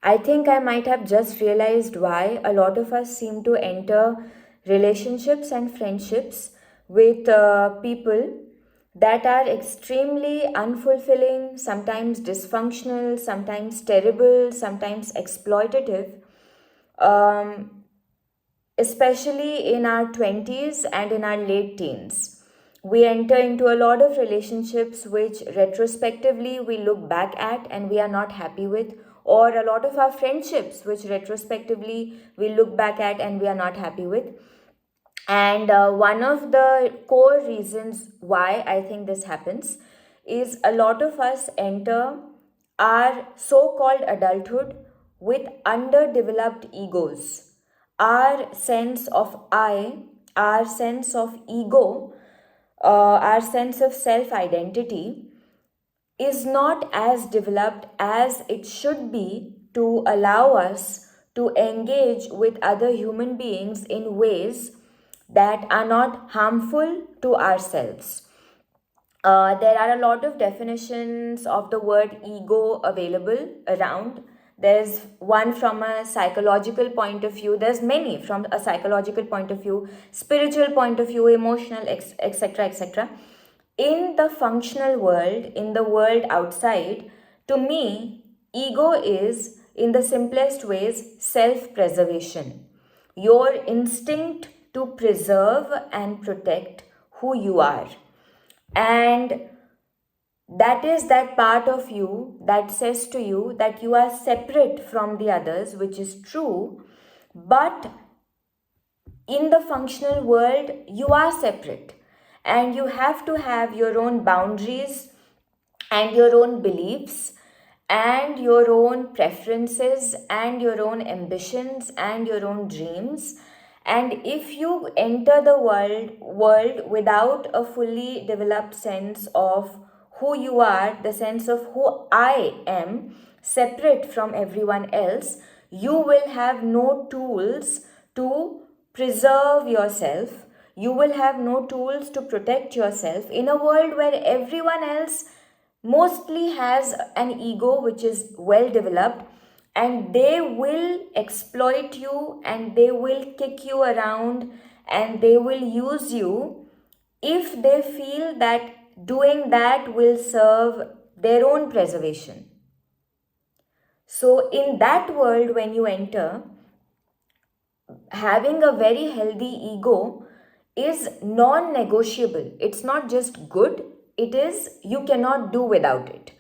I think I might have just realized why a lot of us seem to enter relationships and friendships with people that are extremely unfulfilling, sometimes dysfunctional, sometimes terrible, sometimes exploitative, um, especially in our 20s and in our late teens. We enter into a lot of relationships which retrospectively we look back at and we are not happy with, or a lot of our friendships which retrospectively we look back at and we are not happy with. And one of the core reasons why I think this happens is a lot of us enter our so called adulthood with underdeveloped egos. Our sense of I, our sense of ego, our sense of self identity is not as developed as it should be to allow us to engage with other human beings in ways that are not harmful to ourselves. There are a lot of definitions of the word ego available around. There's one from a psychological point of view, there's many from a psychological point of view, spiritual point of view, emotional, etc., etc. In the functional world, in the world outside, to me, ego is, in the simplest ways, self preservation. Your instinct to preserve and protect who you are. And that is that part of you that says to you that you are separate from the others, which is true, but in the functional world, you are separate and you have to have your own boundaries and your own beliefs and your own preferences and your own ambitions and your own dreams. And if you enter the world without a fully developed sense of who you are, the sense of who I am, separate from everyone else, you will have no tools to preserve yourself. You will have no tools to protect yourself in a world where everyone else mostly has an ego which is well developed, and they will exploit you and they will kick you around and they will use you if they feel that doing that will serve their own preservation. So, in that world, when you enter, having a very healthy ego is non negotiable. It's not just good, it is, you cannot do without it.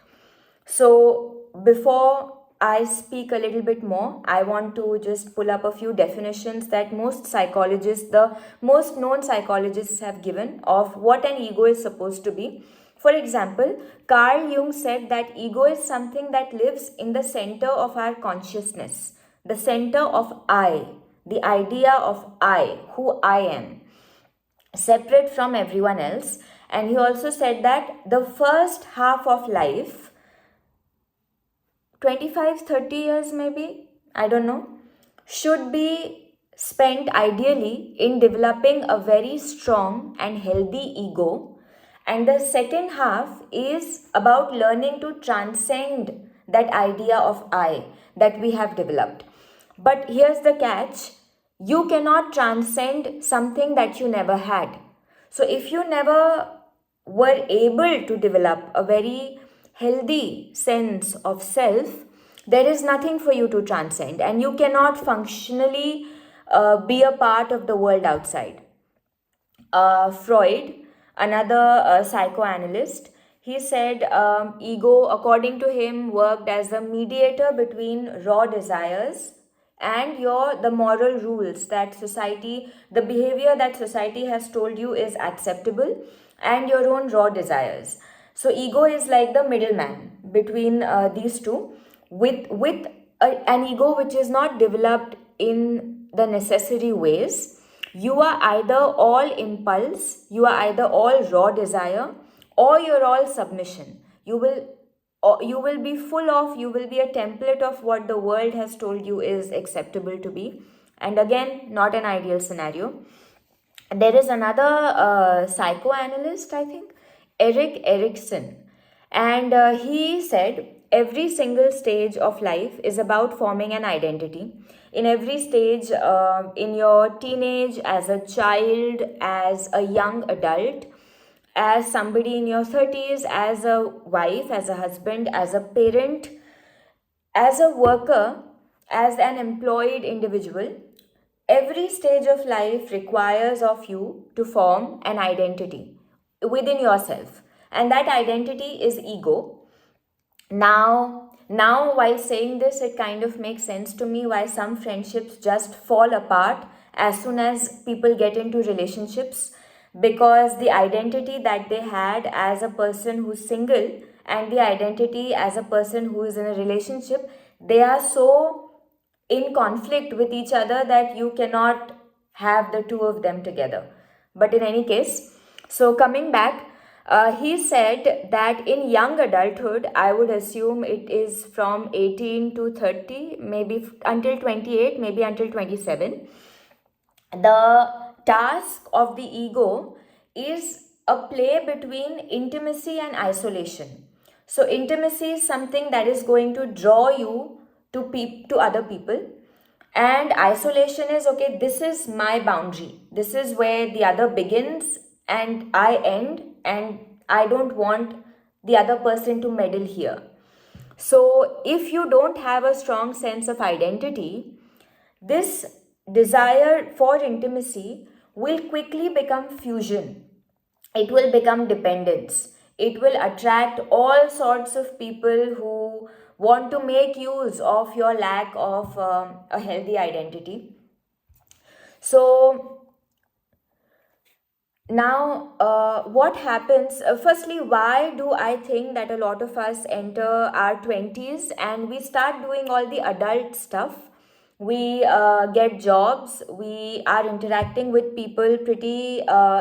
So, before I speak a little bit more, I want to just pull up a few definitions that most psychologists, the most known psychologists, have given of what an ego is supposed to be. For example, Carl Jung said that ego is something that lives in the center of our consciousness, the center of I, the idea of I, who I am, separate from everyone else. And he also said that the first half of life, 25, 30 years maybe, I don't know, should be spent ideally in developing a very strong and healthy ego. And the second half is about learning to transcend that idea of I that we have developed. But here's the catch, you cannot transcend something that you never had. So if you never were able to develop a very healthy sense of self, there is nothing for you to transcend, and you cannot functionally be a part of the world outside. Freud, another psychoanalyst, he said ego, according to him, worked as a mediator between raw desires and the moral rules that society, the behavior that society has told you is acceptable, and your own raw desires. So ego is like the middleman between these two, with an ego which is not developed in the necessary ways. You are either all impulse, you are either all raw desire, or you're all submission. You will be full of, you will be a template of what the world has told you is acceptable to be. And again, not an ideal scenario. There is another psychoanalyst, I think, Erik Erikson, and he said every single stage of life is about forming an identity. In every stage, in your teenage, as a child, as a young adult, as somebody in your 30s, as a wife, as a husband, as a parent, as a worker, as an employed individual, every stage of life requires of you to form an identity within yourself. And that identity is ego. Now, while saying this, it kind of makes sense to me why some friendships just fall apart as soon as people get into relationships, because the identity that they had as a person who's single and the identity as a person who is in a relationship, they are so in conflict with each other that you cannot have the two of them together. But in any case, so coming back, he said that in young adulthood, I would assume it is from 18 to 30, maybe until 28, maybe until 27. The task of the ego is a play between intimacy and isolation. So, intimacy is something that is going to draw you to other people, and isolation is okay, this is my boundary, this is where the other begins and I end, and I don't want the other person to meddle here. So if you don't have a strong sense of identity, this desire for intimacy will quickly become fusion. It will become dependence. It will attract all sorts of people who want to make use of your lack of a healthy identity. So, now, what happens? Firstly, why do I think that a lot of us enter our 20s and we start doing all the adult stuff? We get jobs, we are interacting with people pretty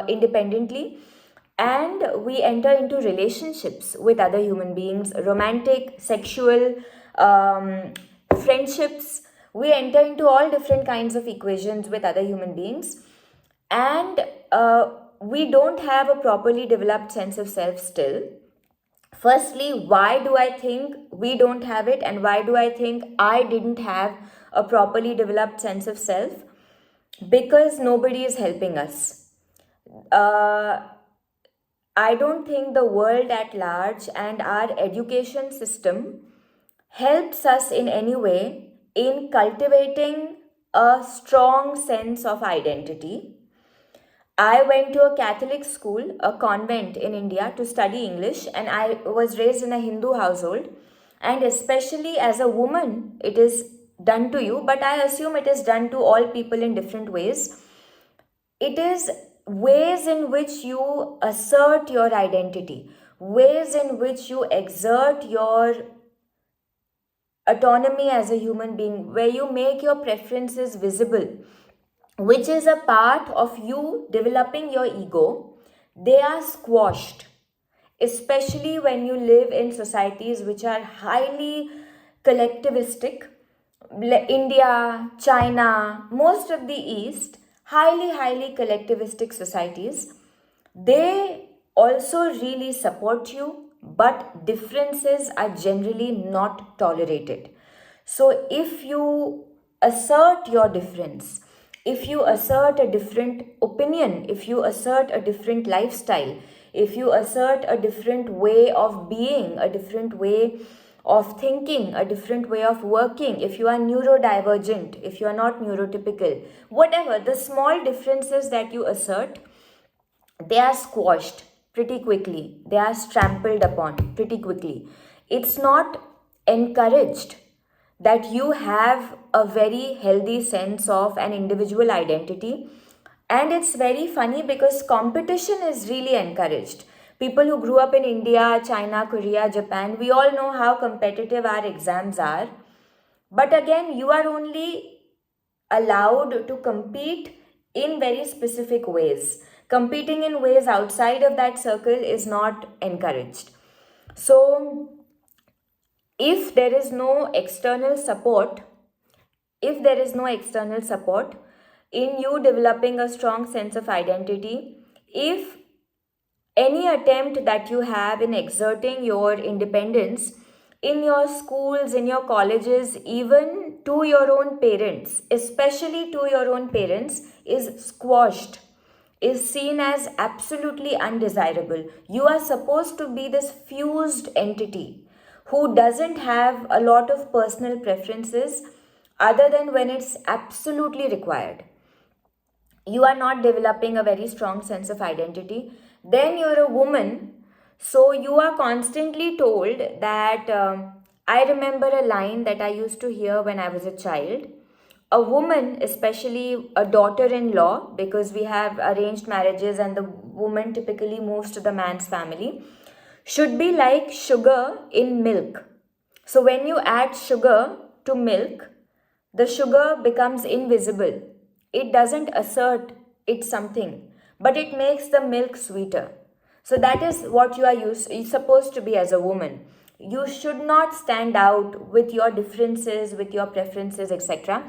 independently, and we enter into relationships with other human beings, romantic, sexual, friendships. We enter into all different kinds of equations with other human beings, and we don't have a properly developed sense of self still. Firstly, why do I think we don't have it, and why do I think I didn't have a properly developed sense of self? Because nobody is helping us. I don't think the world at large and our education system helps us in any way in cultivating a strong sense of identity. I went to a Catholic school, a convent in India, to study English, and I was raised in a Hindu household. And especially as a woman, it is done to you, but I assume it is done to all people in different ways. It is ways in which you assert your identity, ways in which you exert your autonomy as a human being, where you make your preferences visible, which is a part of you developing your ego. They are squashed, especially when you live in societies which are highly collectivistic. India, China, most of the East, highly collectivistic societies. They also really support you, but differences are generally not tolerated. So if you assert your difference, if you assert a different opinion, if you assert a different lifestyle, if you assert a different way of being, a different way of thinking, a different way of working, if you are neurodivergent, if you are not neurotypical, whatever, the small differences that you assert, they are squashed pretty quickly, they are trampled upon pretty quickly. It's not encouraged that you have a very healthy sense of an individual identity. And it's very funny because competition is really encouraged. People who grew up in India, China, Korea, Japan, we all know how competitive our exams are. But again, you are only allowed to compete in very specific ways. Competing in ways outside of that circle is not encouraged. So, if there is no external support, if there is no external support in you developing a strong sense of identity, if any attempt that you have in exerting your independence in your schools, in your colleges, even to your own parents, especially to your own parents, is squashed, is seen as absolutely undesirable. You are supposed to be this fused entity who doesn't have a lot of personal preferences other than when it's absolutely required. You are not developing a very strong sense of identity. Then you're a woman, so you are constantly told that. I remember a line that I used to hear when I was a child. A woman, especially a daughter in law, because we have arranged marriages and the woman typically moves to the man's family, should be like sugar in milk. So when you add sugar to milk, the sugar becomes invisible. It doesn't assert it's something, but it makes the milk sweeter. So that is what you're supposed to be as a woman. You should not stand out with your differences, with your preferences, etc.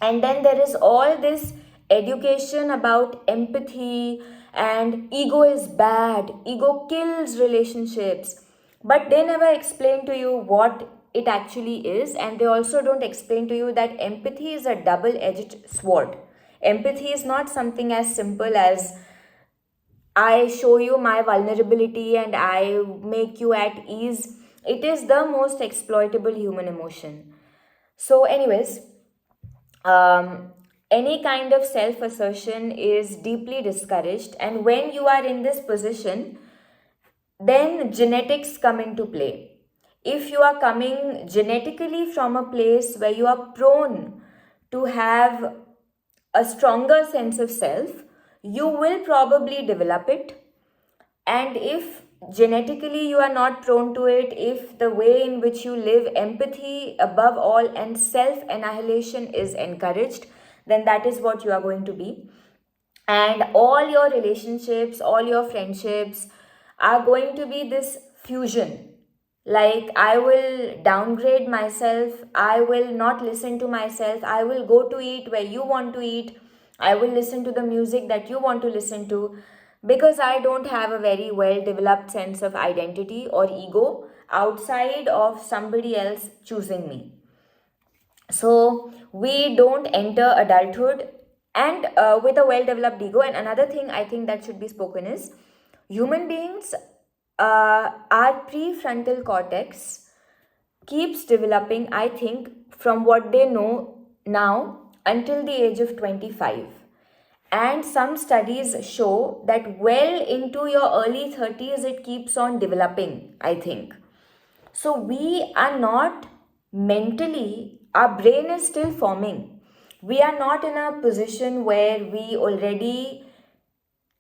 And then there is all this education about empathy, and ego is bad, ego kills relationships, but they never explain to you what it actually is, and they also don't explain to you that empathy is a double edged sword. Empathy is not something as simple as I show you my vulnerability and I make you at ease. It is the most exploitable human emotion. So anyways, any kind of self assertion is deeply discouraged, and when you are in this position, then genetics come into play. If you are coming genetically from a place where you are prone to have a stronger sense of self, you will probably develop it. And if genetically you are not prone to it, if the way in which you live, empathy above all and self annihilation is encouraged, then that is what you are going to be. And all your relationships, all your friendships are going to be this fusion. Like, I will downgrade myself, I will not listen to myself, I will go to eat where you want to eat, I will listen to the music that you want to listen to, because I don't have a very well developed sense of identity or ego outside of somebody else choosing me. So we don't enter adulthood and with a well developed ego. And another thing I think that should be spoken is human beings, our prefrontal cortex keeps developing, I think, from what they know now until the age of 25. And some studies show that well into your early 30s, it keeps on developing, I think. So we are not mentally, our brain is still forming. We are not in a position where we already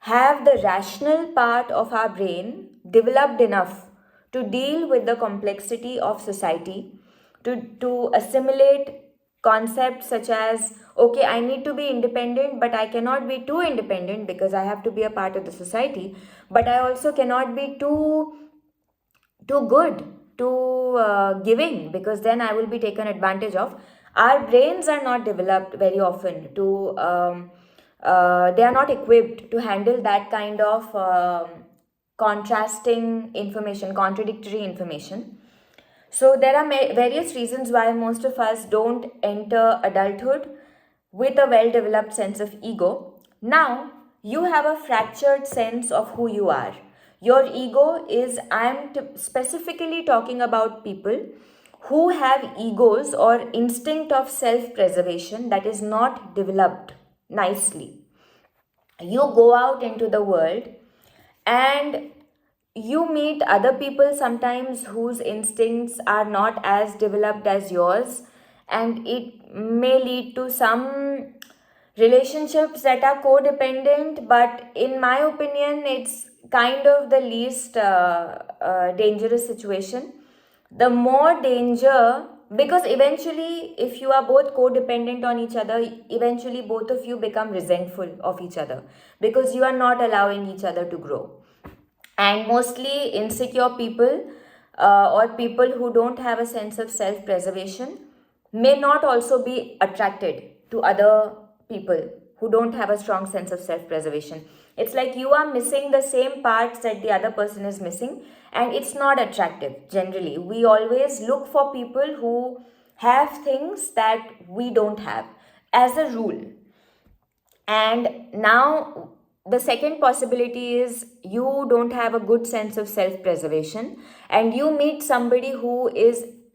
have the rational part of our brain developed enough to deal with the complexity of society, to assimilate concepts such as, okay, I need to be independent, but I cannot be too independent because I have to be a part of the society, but I also cannot be too good, too giving, because then I will be taken advantage of. Our brains are not developed very often to they are not equipped to handle that kind of contrasting information, contradictory information. So there are various reasons why most of us don't enter adulthood with a well developed sense of ego. Now you have a fractured sense of who you are. Your ego is, specifically talking about people who have egos or instinct of self preservation that is not developed nicely. You go out into the world and you meet other people sometimes whose instincts are not as developed as yours, and it may lead to some relationships that are codependent, but in my opinion it's kind of the least dangerous situation. The more danger, because eventually if you are both codependent on each other, eventually both of you become resentful of each other because you are not allowing each other to grow. And mostly insecure people or people who don't have a sense of self preservation may not also be attracted to other people who don't have a strong sense of self preservation. It's like you are missing the same parts that the other person is missing, and it's not attractive. Generally, we always look for people who have things that we don't have, as a rule. And now the second possibility is you don't have a good sense of self preservation, and you meet somebody who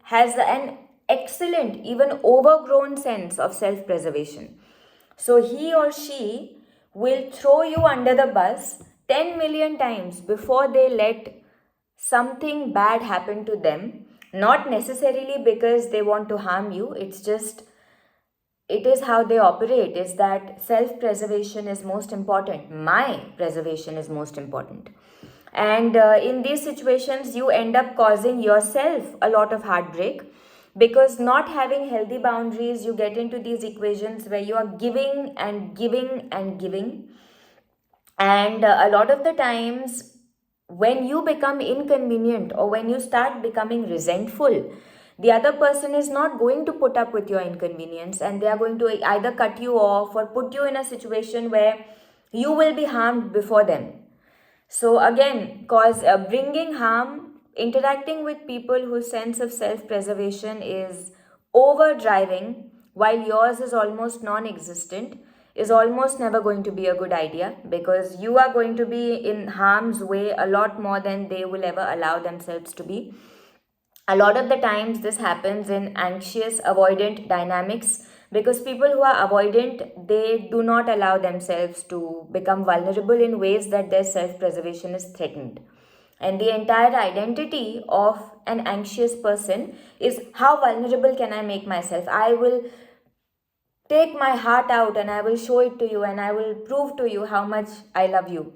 has an excellent, even overgrown sense of self preservation. So he or she will throw you under the bus 10 million times before they let something bad happen to them. Not necessarily because they want to harm you, it is how they operate, is that self preservation is most important. My preservation is most important. And in these situations, you end up causing yourself a lot of heartbreak, because not having healthy boundaries, you get into these equations where you are giving and giving and giving. And a lot of the times, when you become inconvenient or when you start becoming resentful, the other person is not going to put up with your inconvenience, and they are going to either cut you off or put you in a situation where you will be harmed before them. So again, cause bringing harm, interacting with people whose sense of self-preservation is overdriving while yours is almost non-existent, is almost never going to be a good idea, because you are going to be in harm's way a lot more than they will ever allow themselves to be. A lot of the times this happens in anxious avoidant dynamics, because people who are avoidant, they do not allow themselves to become vulnerable in ways that their self preservation is threatened. And the entire identity of an anxious person is, how vulnerable can I make myself? I will take my heart out and I will show it to you, and I will prove to you how much I love you.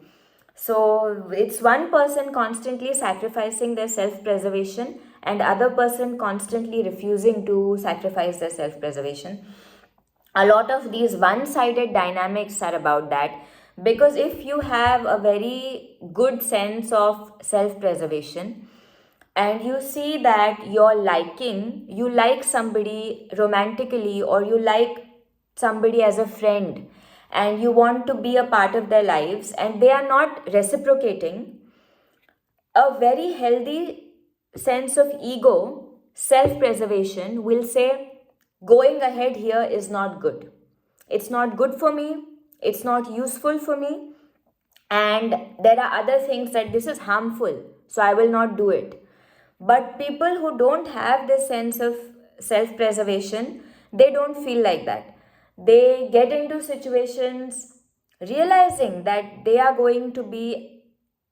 So it's one person constantly sacrificing their self-preservation and other person constantly refusing to sacrifice their self-preservation. A lot of these one-sided dynamics are about that, because if you have a very good sense of self-preservation and you see that you like somebody romantically, or you like somebody as a friend, and you want to be a part of their lives and they are not reciprocating, a very healthy sense of ego, self preservation will say, going ahead here is not good. It's not good for me, it's not useful for me, and there are other things that this is harmful, so I will not do it. But people who don't have this sense of self preservation, they don't feel like that. They get into situations realizing that they are going to be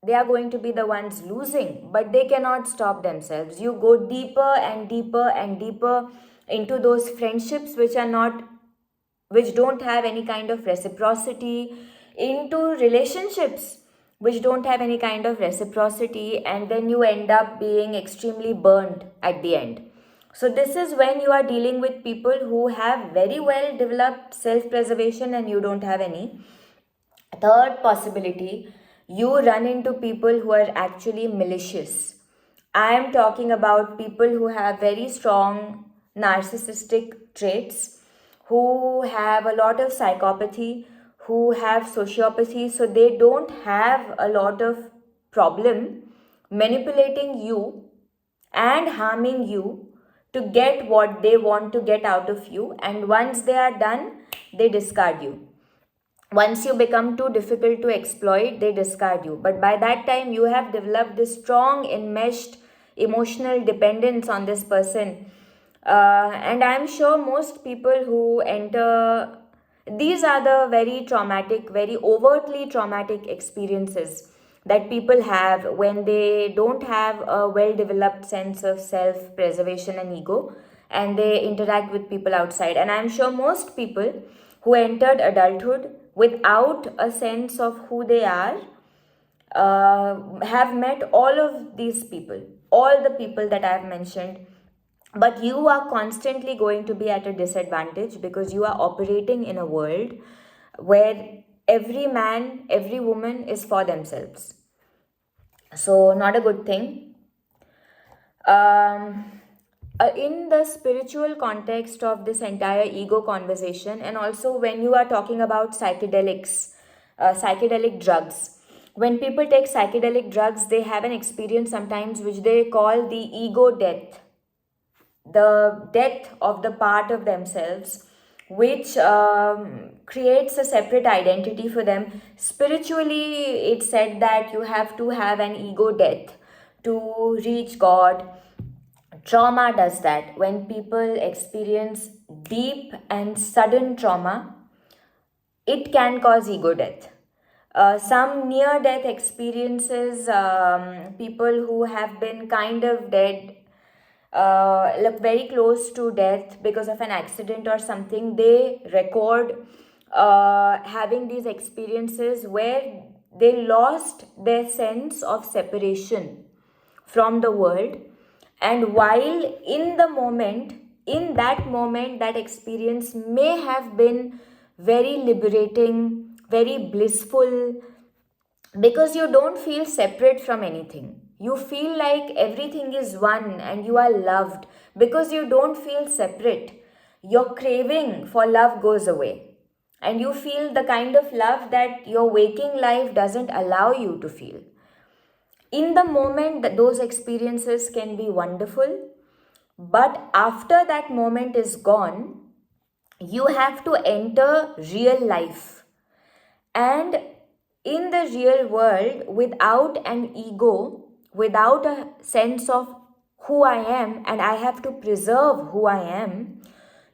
the ones losing, but they cannot stop themselves. You go deeper and deeper and deeper into those friendships which don't have any kind of reciprocity, into relationships which don't have any kind of reciprocity, and then you end up being extremely burnt at the end. So this is when you are dealing with people who have very well developed self preservation and you don't have any. Third possibility, you run into people who are actually malicious. I am talking about people who have very strong narcissistic traits, who have a lot of psychopathy, who have sociopathy, so they don't have a lot of problem manipulating you and harming you to get what they want to get out of you, and once they are done, they discard you. Once you become too difficult to exploit, they discard you. But by that time, you have developed this strong, enmeshed emotional dependence on this person. And I'm sure most people who enter, these are the very traumatic, very overtly traumatic experiences that people have when they don't have a well developed sense of self preservation and ego, and they interact with people outside. And I'm sure most people who entered adulthood without a sense of who they are have met all of these people, all the people that I've mentioned. But you are constantly going to be at a disadvantage, because you are operating in a world where every man, every woman is for themselves. So, not a good thing. Um, in the spiritual context of this entire ego conversation, and also when you are talking about psychedelics, psychedelic drugs. When people take psychedelic drugs, they have an experience sometimes which they call the ego death, the death of the part of themselves, which creates a separate identity for them. Spiritually, it's said that you have to have an ego death to reach God. Trauma does that. When people experience deep and sudden trauma, it can cause ego death. Some near death experiences, people who have been kind of dead, look very close to death because of an accident or something, they record having these experiences where they lost their sense of separation from the world. And while in that moment, that experience may have been very liberating, very blissful, because you don't feel separate from anything. You feel like everything is one and you are loved because you don't feel separate. Your craving for love goes away and you feel the kind of love that your waking life doesn't allow you to feel. In the moment, those experiences can be wonderful, but after that moment is gone, you have to enter real life. And in the real world, without an ego, without a sense of who I am and I have to preserve who I am,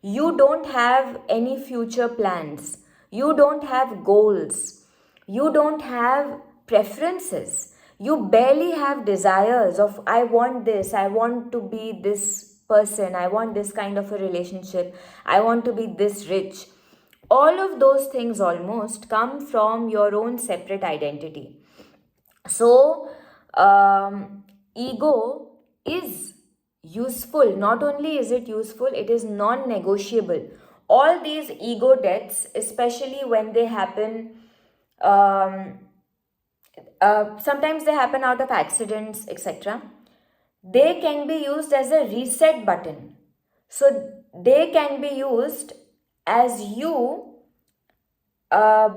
you don't have any future plans. You don't have goals. You don't have preferences. You barely have desires of, I want this, I want to be this person, I want this kind of a relationship, I want to be this rich. All of those things almost come from your own separate identity. So, ego is useful. Not only is it useful, it is non-negotiable. All these ego deaths, especially when they happen, sometimes they happen out of accidents, etc. They can be used as a reset button. So they can be used as you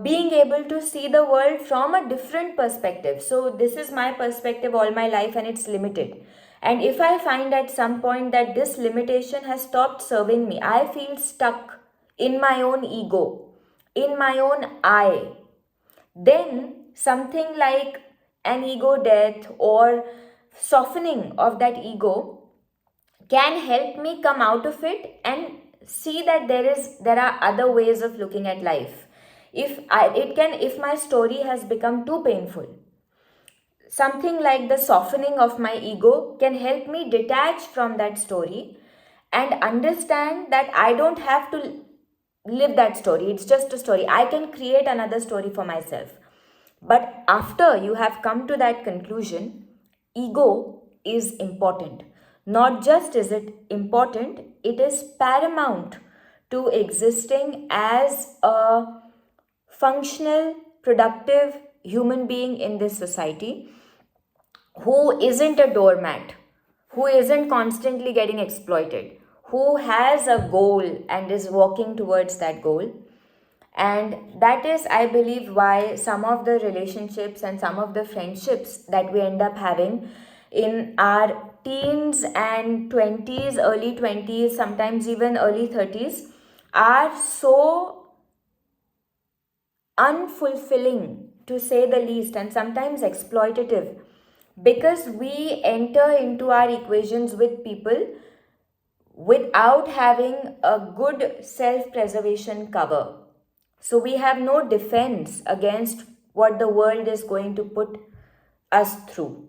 being able to see the world from a different perspective. So this is my perspective all my life and it's limited. And if I find at some point that this limitation has stopped serving me, I feel stuck in my own ego, in my own I, then something like an ego death or softening of that ego can help me come out of it and see that there are other ways of looking at life. If my story has become too painful, something like the softening of my ego can help me detach from that story and understand that I don't have to live that story. It's just a story. I can create another story for myself. But after you have come to that conclusion, ego is important. Not just is it important, it is paramount to existing as a functional, productive human being in this society who isn't a doormat, who isn't constantly getting exploited, who has a goal and is walking towards that goal. And that is, I believe, why some of the relationships and some of the friendships that we end up having in our teens and 20s, early 20s, sometimes even early 30s, are so unfulfilling, to say the least, and sometimes exploitative, because we enter into our equations with people without having a good self-preservation cover. So we have no defense against what the world is going to put us through.